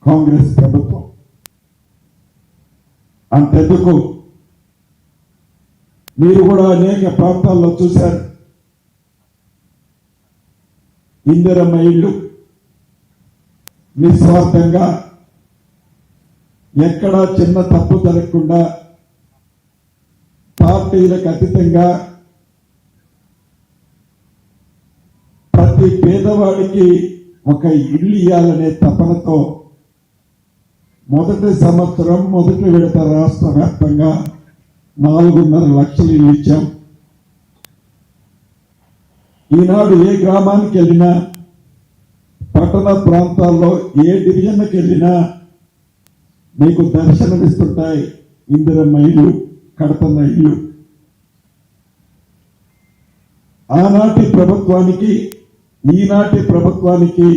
కాంగ్రెస్ ప్రభుత్వం. అంతెందుకు మీరు కూడా అనేక ప్రాంతాల్లో చూశారు. ఇందిరమ్మ ఇళ్ళు నిస్వార్థంగా ఎక్కడా చిన్న తప్పు జరగకుండా పార్టీలకు అతీతంగా ప్రతి పేదవాడికి ఒక ఇల్లు ఇవ్వాలనే తపనతో మొదటి సంవత్సరం మొదటి విడత రాష్ట్ర వ్యాప్తంగా 4.5 లక్షలు ఇల్లు ఇచ్చాం. ఈనాడు ఏ గ్రామానికి వెళ్ళినా, పట్టణ ప్రాంతాల్లో ఏ డివిజన్కి వెళ్ళినా మీకు దర్శనమిస్తుంటాయి ఇందిరమ్మ ఇల్లు, కడుతున్న ఇల్లు. ఆనాటి ప్రభుత్వానికి ఈనాటి ప్రభుత్వానికి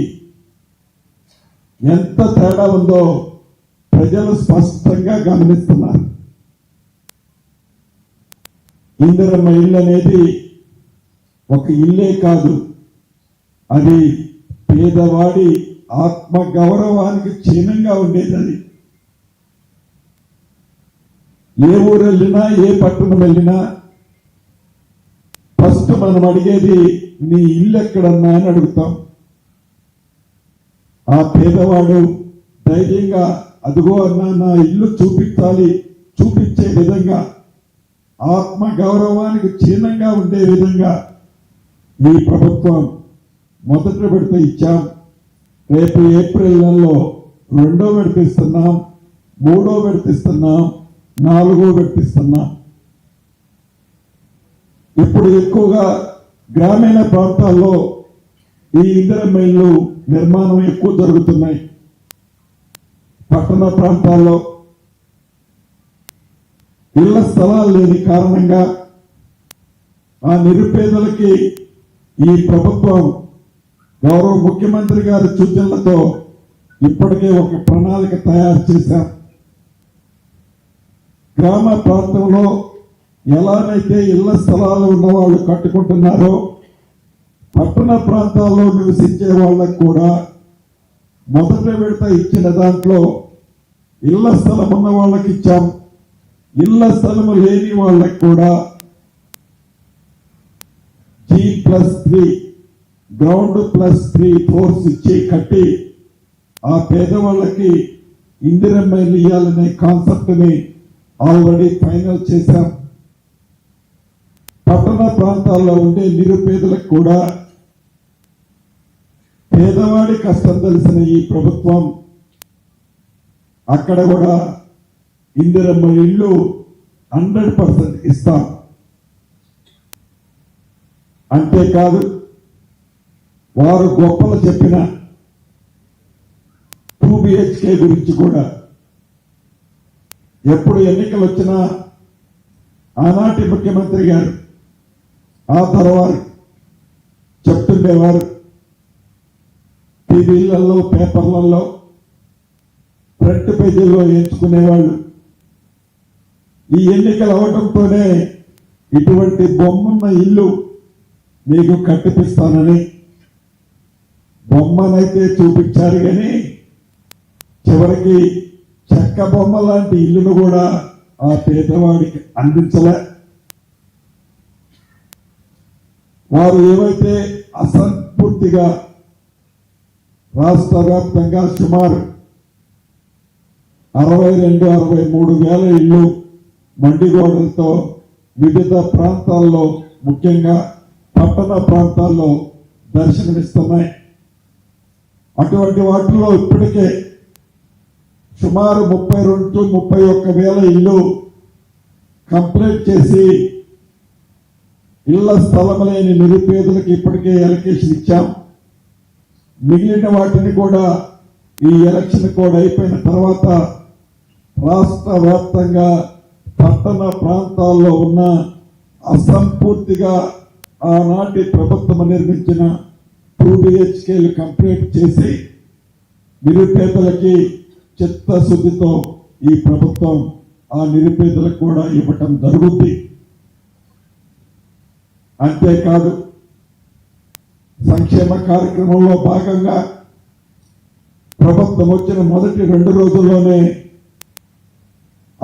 ఎంత తేడా ఉందో ప్రజలు స్పష్టంగా గమనిస్తున్నారు. ఇందిరమ్మ ఇల్లు అనేది ఒక ఇల్లే కాదు, అది పేదవాడి ఆత్మ గౌరవానికి చిహ్నంగా ఉండేది. అది ఏ ఊరు వెళ్ళినా, ఏ పట్టణం వెళ్ళినా ఫస్ట్ మనం అడిగేది నీ ఇల్లు ఎక్కడన్నా అని అడుగుతాం. ఆ పేదవాడు ధైర్యంగా అదిగో అన్నా నా ఇల్లు చూపించాలి, చూపించే విధంగా ఆత్మ గౌరవానికి చిహ్నంగా ఉండే విధంగా ఈ ప్రభుత్వం మొదటి విడత ఇచ్చాం. రేపు ఏప్రిల్ నెలలో 2వ విడత ఇస్తున్నాం, 3వ విడత ఇస్తున్నాం, 4వ విడత ఇస్తున్నాం. ఇప్పుడు ఎక్కువగా గ్రామీణ ప్రాంతాల్లో ఈ ఇందిరమ్మ ఇల్లు నిర్మాణం ఎక్కువ జరుగుతున్నాయి. పట్టణ ప్రాంతాల్లో ఇళ్ల స్థలాలు లేని కారణంగా ఆ నిరుపేదలకి ఈ ప్రభుత్వం గౌరవ ముఖ్యమంత్రి గారి సూచనలతో ఇప్పటికే ఒక ప్రణాళిక తయారు చేశాం. గ్రామ ప్రాంతంలో ఎలానైతే ఇళ్ల స్థలాలు ఉన్నవాళ్ళు కట్టుకుంటున్నారో, పట్టణ ప్రాంతాల్లో నివసించే వాళ్ళకు కూడా మొదటి విడత ఇచ్చిన దాంట్లో ఇళ్ల స్థలం ఉన్న వాళ్ళకి ఇచ్చాం. ఇళ్ల స్థలము లేని వాళ్ళకి కూడా G+3 గ్రౌండ్ +3 ఫ్లోర్స్ ఇచ్చి కట్టి ఆ పేదవాళ్ళకి ఇందిరమ్మ ఇల్లు ఇవ్వాలనే కాన్సెప్ట్ ని ఆల్రెడీ ఫైనల్ చేశాం. పట్టణ ప్రాంతాల్లో ఉండే నిరుపేదలకు కూడా పేదవాడి కష్టం తెలిసిన ఈ ప్రభుత్వం అక్కడ కూడా ఇందిరమ్మ ఇల్లు 100% ఇస్తాం. అంతేకాదు, వారు గొప్పలు చెప్పిన 2 BHK గురించి కూడా ఎప్పుడు ఎన్నికలు వచ్చినా ఆనాటి ముఖ్యమంత్రి గారు ఆ తర్వాత చెప్తుండేవారు. టీవీలలో, పేపర్లలో ఫ్రంట్ పేజీల్లో ఎంచుకునేవాళ్ళు. ఈ ఎన్నికలు అవడంతోనే ఇటువంటి బొమ్మన్న ఇల్లు మీకు కట్టిపిస్తానని బొమ్మనైతే చూపించారు, కానీ చివరికి చెక్క బొమ్మ లాంటి ఇల్లును కూడా ఆ పేదవాడికి అందించలే. వారు ఏవైతే అసంపూర్తిగా రాష్ట్ర వ్యాప్తంగా సుమారు 62-63 వేల ఇళ్లు మండిగోడలతో వివిధ ప్రాంతాల్లో, ముఖ్యంగా పట్టణ ప్రాంతాల్లో దర్శనమిస్తున్నాయి. అటువంటి వాటిలో ఇప్పటికే సుమారు 32-31 వేల ఇల్లు కంప్లీట్ చేసి ఇళ్ల స్థలం లేని నిరుపేదలకు ఇప్పటికే ఎలకేషన్ ఇచ్చాం. మిగిలిన వాటిని కూడా ఈ ఎలక్షన్ కోడ్ అయిపోయిన తర్వాత రాష్ట్ర వ్యాప్తంగా పట్టణ ప్రాంతాల్లో ఉన్న అసంపూర్తిగా ఆనాటి ప్రభుత్వం నిర్మించిన 2 BHKలు కంప్లీట్ చేసి నిరుపేదలకి చిత్తశుద్ధితో ఈ ప్రభుత్వం ఆ నిరుపేదలకు కూడా ఇవ్వటం జరుగుతుంది. అంతేకాదు, సంక్షేమ కార్యక్రమంలో భాగంగా ప్రభుత్వం వచ్చిన మొదటి 2 రోజుల్లోనే